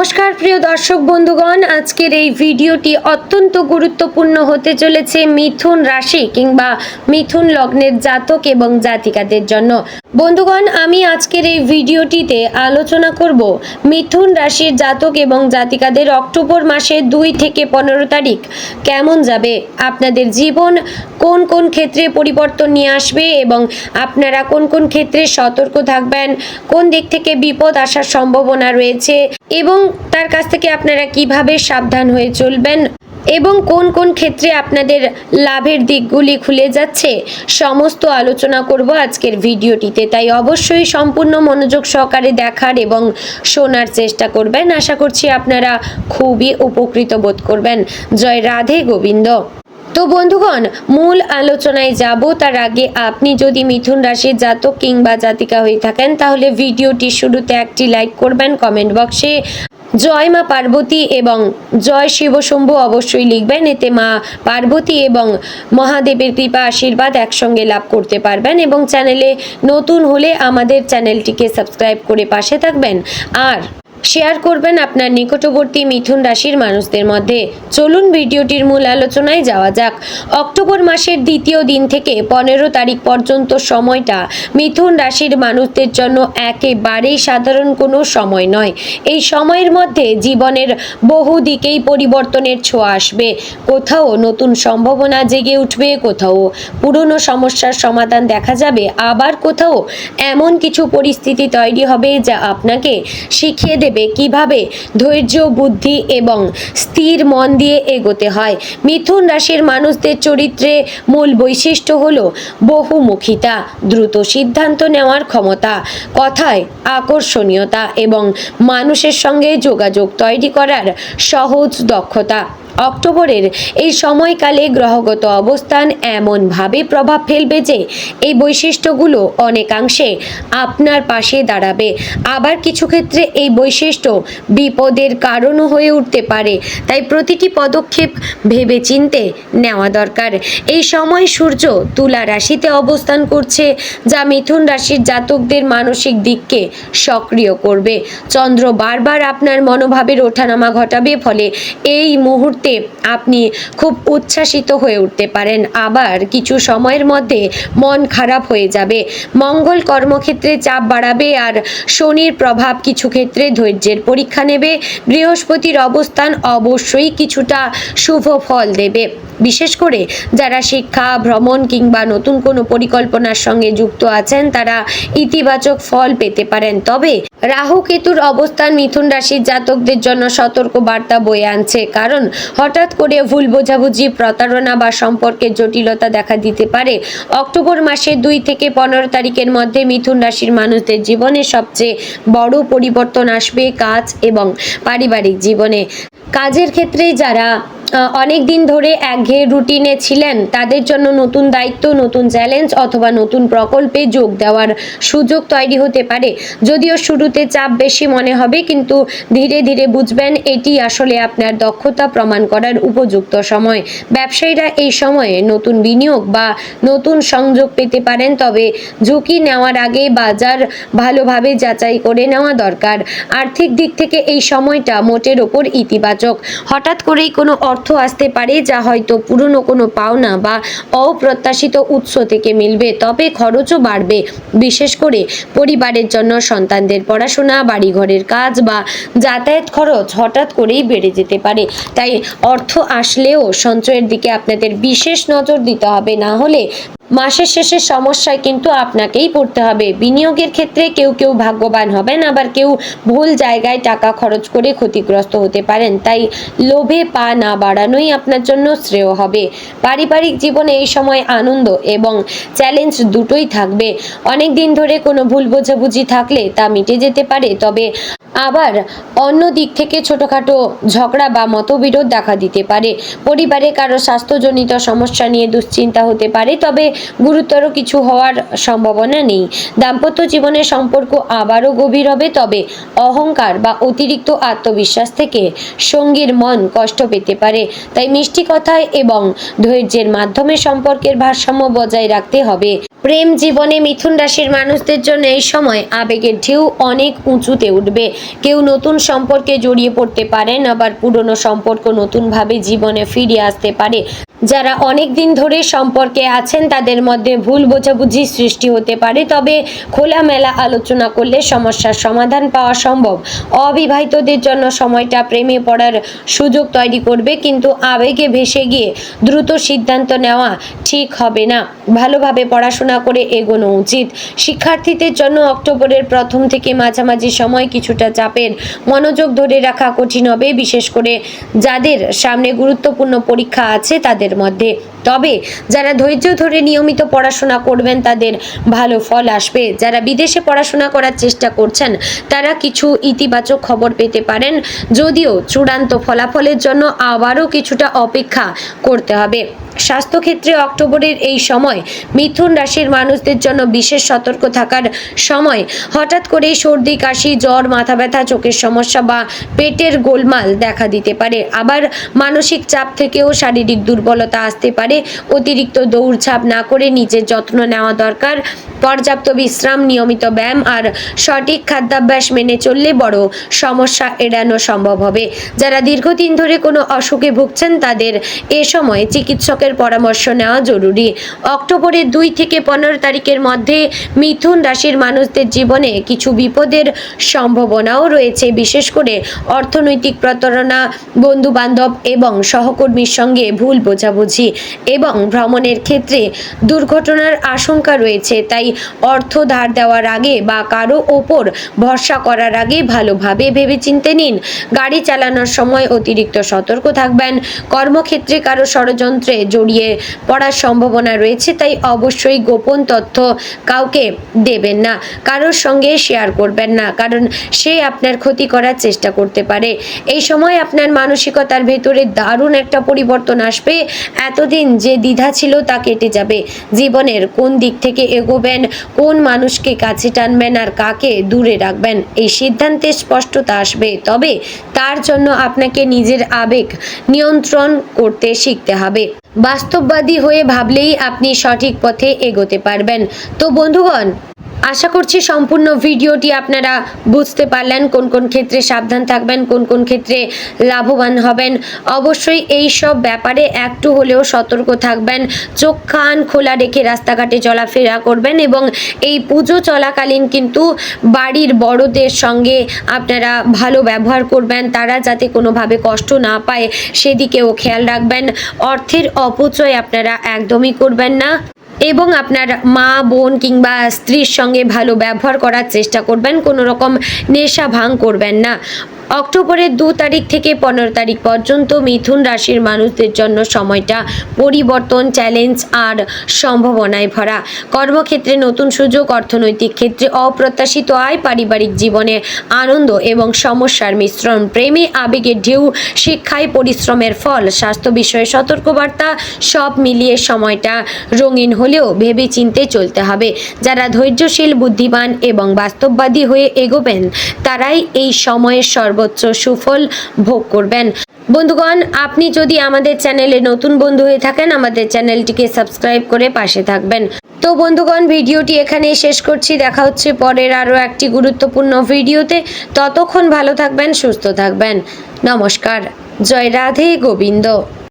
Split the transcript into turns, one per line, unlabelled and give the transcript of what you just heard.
নমস্কার প্রিয় দর্শক বন্ধুগণ, আজকের এই ভিডিওটি অত্যন্ত গুরুত্বপূর্ণ হতে চলেছে মিথুন রাশি কিংবা মিথুন লগ্নের জাতক এবং জাতিকাদের জন্য। বন্ধুগণ, আমি আজকের এই ভিডিওটিতে আলোচনা করব মিথুন রাশির জাতক এবং জাতিকাদের অক্টোবর মাসের 2 থেকে 15 তারিখ কেমন যাবে, আপনাদের জীবন কোন কোন ক্ষেত্রে পরিবর্তন নিয়ে আসবে এবং আপনারা কোন কোন ক্ষেত্রে সতর্ক থাকবেন, কোন দিক থেকে বিপদ আসার সম্ভাবনা রয়েছে এবং তার কাছ থেকে আপনারা কিভাবে সাবধান হয়ে চলবেন এবং কোন কোন ক্ষেত্রে আপনাদের লাভের দিকগুলি খুলে যাচ্ছে, সমস্ত আলোচনা করব আজকের ভিডিওটিতে। তাই অবশ্যই সম্পূর্ণ মনোযোগ সহকারে দেখার এবং শোনার চেষ্টা করবেন। আশা করছি আপনারা খুবই উপকৃত বোধ করবেন। জয় রাধে গোবিন্দ। তো বন্ধুগণ, মূল আলোচনায় যাব তার আগে আপনি যদি মিথুন রাশির জাতক কিংবা জাতিকা হয়ে থাকেন তাহলে ভিডিওটি শুরুতে একটি লাইক করবেন, কমেন্ট বক্সে জয় মা পার্বতী এবং জয় শিব শম্ভু অবশ্যই লিখবেন। এতে মা পার্বতী এবং মহাদেবের কৃপা আশীর্বাদ একসঙ্গে লাভ করতে পারবেন এবং চ্যানেলে নতুন হলে আমাদের চ্যানেলটিকে সাবস্ক্রাইব করে পাশে থাকবেন আর শেয়ার করবেন আপনার নিকটবর্তী মিথুন রাশির মানুষদের মধ্যে। চলুন ভিডিওটির মূল আলোচনায় যাওয়া যাক। অক্টোবর মাসের দ্বিতীয় দিন থেকে 15 তারিখ পর্যন্ত সময়টা মিথুন রাশির মানুষদের জন্য একেবারেই সাধারণ কোনো সময় নয়। এই সময়ের মধ্যে জীবনের বহু দিকেই পরিবর্তনের ছোঁয়া আসবে। কোথাও নতুন সম্ভাবনা জেগে উঠবে, কোথাও পুরনো সমস্যার সমাধান দেখা যাবে, আবার কোথাও এমন কিছু পরিস্থিতি তৈরি হবে যা আপনাকে শিখিয়ে দেবে কিভাবে ধৈর্য, বুদ্ধি এবং স্থির মন দিয়ে এগোতে হয়। মিথুন রাশির মানুষদের চরিত্রে মূল বৈশিষ্ট্য হলো বহুমুখিতা, দ্রুত সিদ্ধান্ত নেওয়ার ক্ষমতা, কথায় আকর্ষণীয়তা এবং মানুষের সঙ্গে যোগাযোগ তৈরি করার সহজ দক্ষতা। অক্টোবরের এই সময়কালে গ্রহগত অবস্থান এমনভাবে প্রভাব ফেলবে যে এই বৈশিষ্ট্যগুলো অনেকাংশে আপনার পাশে দাঁড়াবে। আবার কিছু ক্ষেত্রে এই বৈশিষ্ট্য বিপদের কারণও হয়ে উঠতে পারে, তাই প্রতিটি পদক্ষেপ ভেবেচিন্তে নেওয়া দরকার। এই সময় সূর্য তুলা রাশিতে অবস্থান করছে, যা মিথুন রাশির জাতকদের মানসিক দিককে সক্রিয় করবে। চন্দ্র বারবার আপনার মনোভাবের ওঠানামা ঘটাবে, ফলে এই মুহূর্তে আপনি খুব উচ্ছ্বাসিত হয়ে উঠতে পারেন, আবার কিছু সময়ের মধ্যে মন খারাপ হয়ে যাবে। মঙ্গল কর্মক্ষেত্রে চাপ বাড়াবে আর শনির প্রভাব কিছু ক্ষেত্রে ধৈর্যের পরীক্ষা নেবে। বৃহস্পতির অবস্থান অবশ্যই কিছুটা শুভ ফল দেবে, বিশেষ করে যারা শিক্ষা, ভ্রমণ কিংবা নতুন কোনো পরিকল্পনার সঙ্গে যুক্ত আছেন তারা ইতিবাচক ফল পেতে পারেন। তবে রাহু কেতুর অবস্থান মিথুন রাশির জাতকদের জন্য সতর্ক বার্তা বয়ে আনছে, কারণ হঠাৎ করে ভুল বোঝাবুঝি, প্রতারণা বা সম্পর্কের জটিলতা দেখা দিতে পারে। অক্টোবর মাসের 2 থেকে 15 তারিখের মধ্যে মিথুন রাশির মানুষদের জীবনে সবচেয়ে বড় পরিবর্তন আসবে কাজ এবং পারিবারিক জীবনে। কাজের ক্ষেত্রে যারা অনেক দিন ধরে একঘেয়ে রুটিনে ছিলেন তাদের জন্য নতুন দায়িত্ব, নতুন চ্যালেঞ্জ অথবা নতুন প্রকল্পে যোগ দেওয়ার সুযোগ তৈরি হতে পারে। যদিও শুরুতে চাপ বেশি মনে হবে, কিন্তু ধীরে ধীরে বুঝবেন এটি আসলে আপনার দক্ষতা প্রমাণ করার উপযুক্ত সময়। ব্যবসায়ীরা এই সময়ে নতুন বিনিয়োগ বা নতুন সংযোগ পেতে পারেন, তবে ঝুঁকি নেওয়ার আগে বাজার ভালোভাবে যাচাই করে নেওয়া দরকার। আর্থিক দিক থেকে এই সময়টা মোটের ওপর ইতিবাচক। হঠাৎ করেই কোনো অর্থ আসতে পারে যা হয়তো পুরনো কোনো পাওনা বা অপ্রত্যাশিত উৎস থেকে মিলবে, তবে খরচও বাড়বে। বিশেষ করে পরিবারের জন্য সন্তানদের পড়াশোনা, বাড়িঘরের কাজ বা যাতায়াত খরচ হঠাৎ করেই বেড়ে যেতে পারে। তাই অর্থ আসলেও সঞ্চয়ের দিকে আপনাদের বিশেষ নজর দিতে হবে, না হলে মাসের শেষে সমস্যায় কিন্তু আপনাকেই পড়তে হবে। বিনিয়োগের ক্ষেত্রে কেউ কেউ ভাগ্যবান হবেন, আবার কেউ ভুল জায়গায় টাকা খরচ করে ক্ষতিগ্রস্ত হতে পারেন। তাই লোভে পা না বাড়ানোই আপনার জন্য শ্রেয় হবে। পারিবারিক জীবনে এই সময় আনন্দ এবং চ্যালেঞ্জ দুটোই থাকবে। অনেক দিন ধরে কোনো ভুল বোঝাবুঝি থাকলে তা মিটে যেতে পারে, তবে আবার অন্য দিক থেকে ছোটখাটো ঝগড়া বা মতবিরোধ দেখা দিতে পারে। পরিবারে কারো স্বাস্থ্যজনিত সমস্যা নিয়ে দুশ্চিন্তা হতে পারে, তবে গুরুতর কিছু হওয়ার সম্ভাবনা নেই। দাম্পত্য জীবনের সম্পর্ক আবারও গভীর হবে, তবে অহংকার বা অতিরিক্ত আত্মবিশ্বাস থেকে সঙ্গীর মন কষ্ট পেতে পারে। তাই মিষ্টি কথায় এবং ধৈর্যের মাধ্যমে সম্পর্কের ভারসাম্য বজায় রাখতে হবে। প্রেম জীবনে মিথুন রাশির মানুষদের জন্য এই সময় আবেগের ঢেউ অনেক উঁচুতে উঠবে। কেউ নতুন সম্পর্কে জড়িয়ে পড়তে পারেন, আবার পুরনো সম্পর্ক নতুনভাবে জীবনে ফিরে আসতে পারে। যারা অনেক দিন ধরে সম্পর্কে আছেন তাদের মধ্যে ভুল বোঝাবুঝি সৃষ্টি হতে পারে, তবে খোলামেলা আলোচনা করলে সমস্যার সমাধান পাওয়া সম্ভব। অবিবাহিতদের জন্য সময়টা প্রেমে পড়ার সুযোগ তৈরি করবে, কিন্তু আবেগে ভেসে গিয়ে দ্রুত সিদ্ধান্ত নেওয়া ঠিক হবে না। ভালোভাবে পড়াশোনা করে এগোনো উচিত। শিক্ষার্থীদের জন্য অক্টোবরের প্রথম থেকে মাঝামাঝি সময় কিছুটা চাপের, মনোযোগ ধরে রাখা কঠিন হবে, বিশেষ করে যাদের সামনে গুরুত্বপূর্ণ পরীক্ষা আছে তাদের মধ্যে। তবে যারা ধৈর্য ধরে নিয়মিত পড়াশোনা করবেন তাদের ভালো ফল আসবে। যারা বিদেশে পড়াশোনা করার চেষ্টা করছেন তারা কিছু ইতিবাচক খবর পেতে পারেন, যদিও চূড়ান্ত ফলাফলের জন্য আবারও কিছুটা অপেক্ষা করতে হবে। স্বাস্থ্যক্ষেত্রে অক্টোবরের এই সময় মিথুন রাশির মানুষদের জন্য বিশেষ সতর্ক থাকার সময়। হঠাৎ করেই সর্দি, কাশি, জ্বর, মাথা ব্যথা, চোখের সমস্যা বা পেটের গোলমাল দেখা দিতে পারে। আবার মানসিক চাপ থেকেও শারীরিক দুর্বলতা আসতে পারে। অতিরিক্ত দৌড়ঝাঁপ না করে নিজের যত্ন নেওয়া দরকার। পর্যাপ্ত বিশ্রাম, নিয়মিত ব্যায়াম আর সঠিক খাদ্যাভ্যাস মেনে চললে বড় সমস্যা এড়ানো সম্ভব হবে। যারা দীর্ঘদিন ধরে কোনো অসুখে ভুগছেন তাদের এ সময় চিকিৎসকের পরামর্শ নেওয়া জরুরি। অক্টোবরের 2 থেকে 15 তারিখের মধ্যে মিথুন রাশির মানুষদের জীবনে কিছু বিপদের সম্ভাবনাও রয়েছে, বিশেষ করে অর্থনৈতিক প্রতারণা, বন্ধু বান্ধব এবং সহকর্মীর সঙ্গে ভুল বোঝাবুঝি এবং ভ্রমণের ক্ষেত্রে দুর্ঘটনার আশঙ্কা রয়েছে। তাই অর্থ ধার দেওয়ার আগে বা কারো ওপর ভরসা করার আগে ভালোভাবে ভেবেচিন্তে নিন। গাড়ি চালানোর সময় অতিরিক্ত সতর্ক থাকবেন। কর্মক্ষেত্রে কারো ষড়যন্ত্রে জড়িয়ে পড়ার সম্ভাবনা রয়েছে, তাই অবশ্যই গোপন তথ্য কাউকে দেবেন না, কারোর সঙ্গে শেয়ার করবেন না, কারণ সে আপনার ক্ষতি করার চেষ্টা করতে পারে। এই সময় আপনার মানসিকতার ভেতরে দারুণ একটা পরিবর্তন আসবে। এতদিন যে দ্বিধা ছিল তা কেটে যাবে। জীবনের কোন দিক থেকে এগোবেন, কোন মানুষকে কাছে টানবেন আর কাকে দূরে রাখবেন, এই সিদ্ধান্তে স্পষ্টতা আসবে। তবে তার জন্য আপনাকে নিজের আবেগ নিয়ন্ত্রণ করতে শিখতে হবে। বাস্তববাদী হয়ে ভাবলেই আপনি সঠিক পথে এগোতে পারবেন। তো বন্ধুগণ, আশা করছি সম্পূর্ণ ভিডিওটি আপনারা বুঝতে পারলেন। কোন কোন ক্ষেত্রে সাবধান থাকবেন, কোন কোন ক্ষেত্রে লাভবান হবেন। অবশ্যই এই সব ব্যাপারে একটু হলেও সতর্ক থাকবেন। চোখ কান খোলা রেখে রাস্তাঘাটে চলাফেরা করবেন এবং এই পুজো চলাকালীন কিন্তু বাড়ির বড়দের সঙ্গে আপনারা ভালো ব্যবহার করবেন, তারা যাতে কোনোভাবে কষ্ট না পায় সেদিকেও খেয়াল রাখবেন। অর্থের অপচয় আপনারা একদমই করবেন না এবং আপনার মা, বোন কিংবা স্ত্রীর সঙ্গে ভালো ব্যবহার করার চেষ্টা করবেন। কোনো রকম নেশা ভাঙ করবেন না। অক্টোবরের 2 তারিখ থেকে 15 তারিখ পর্যন্ত মিথুন রাশির মানুষদের জন্য সময়টা পরিবর্তন, চ্যালেঞ্জ আর সম্ভাবনায় ভরা। কর্মক্ষেত্রে নতুন সুযোগ, অর্থনৈতিক ক্ষেত্রে অপ্রত্যাশিত আয়, পারিবারিক জীবনে আনন্দ এবং সমস্যার মিশ্রণ, প্রেমে আবেগের ঢেউ, শিক্ষায় পরিশ্রমের ফল, স্বাস্থ্য বিষয়ে সতর্কবার্তা, সব মিলিয়ে সময়টা রঙিন হলেও ভেবে চিন্তে চলতে হবে। যারা ধৈর্যশীল, বুদ্ধিমান এবং বাস্তববাদী হয়ে এগোবেন তারাই এই সময়ের সর্বোচ্চ সুফল ভোগ করবেন। বন্ধুগণ, আপনি যদি আমাদের চ্যানেলে নতুন বন্ধু হয়ে থাকেন আমাদের চ্যানেলটিকে সাবস্ক্রাইব করে পাশে থাকবেন। তো বন্ধুগণ, ভিডিওটি এখানেই শেষ করছি। দেখা হচ্ছে পরের আরও একটি গুরুত্বপূর্ণ ভিডিওতে। ততক্ষণ ভালো থাকবেন, সুস্থ থাকবেন। নমস্কার। জয় রাধে গোবিন্দ।